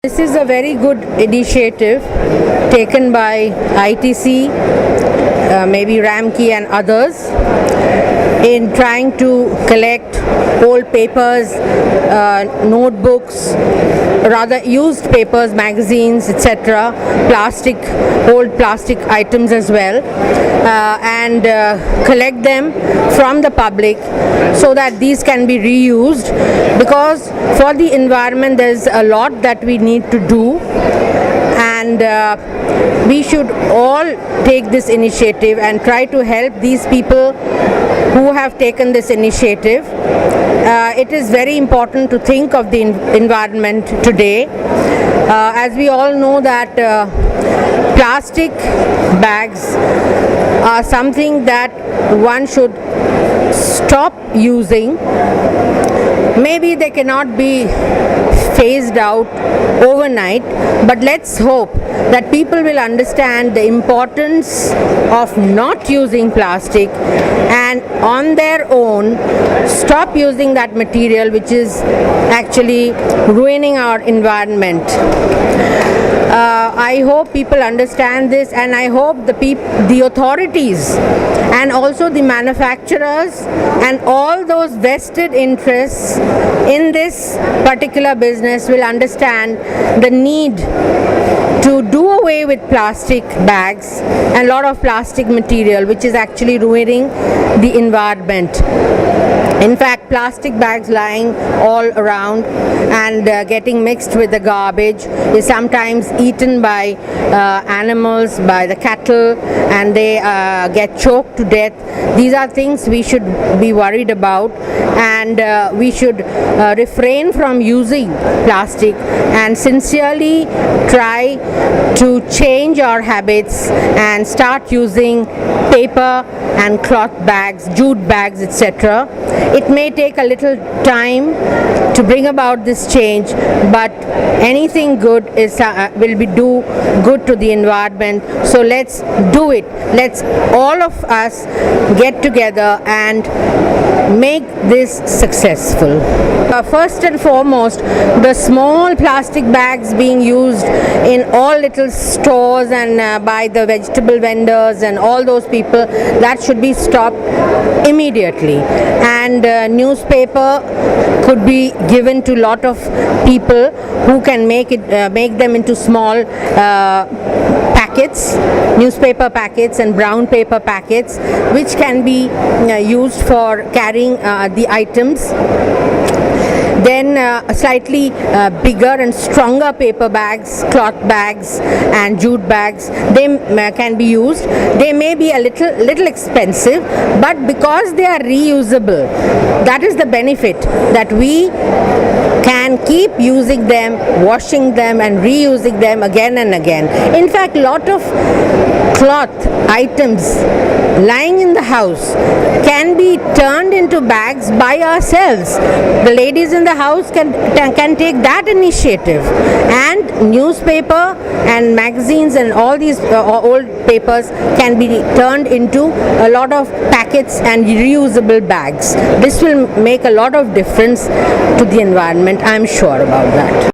This is a very good initiative taken by ITC, maybe Ramki and others, in trying to collect old papers, notebooks, rather used papers, magazines, etc., old plastic items as well, and collect them from the public so that these can be reused, because for the environment there's a lot that we need to do, and we should all take this initiative and try to help these people who have taken this initiative. It is very important to think of the environment today. As we all know that plastic bags are something that one should stop using. Maybe they cannot be phased out overnight, but let's hope that people will understand the importance of not using plastic and on their own stop using that material which is actually ruining our environment. I hope people understand this, and I hope the authorities and also the manufacturers and all those vested interests in this particular business will understand the need to do away with plastic bags and a lot of plastic material which is actually ruining the environment. In fact, plastic bags lying all around and getting mixed with the garbage is sometimes eaten by animals, by the cattle, and they get choked to death. These are things we should be worried about, and we should refrain from using plastic and sincerely try to change our habits and start using paper and cloth bags, jute bags, etc. It may take a little time to bring about this change, but anything good will be do good to the environment. So let's do it. Let's all of us get together and make this successful. First and foremost, the small plastic bags being used in all little stores and by the vegetable vendors and all those people, that should be stopped immediately. And newspaper could be given to a lot of people who can make them into small packets, newspaper packets and brown paper packets, which can be used for carrying the items. Then slightly bigger and stronger paper bags, cloth bags and jute bags, they can be used. They may be a little expensive, but because they are reusable, that is the benefit, that we can keep using them, washing them and reusing them again and again. In fact, lot of cloth items lying in the house can be turned into bags by ourselves. The ladies in the house can take that initiative, and newspaper and magazines and all these old papers can be turned into a lot of packets and reusable bags. This will make a lot of difference to the environment. I'm sure about that.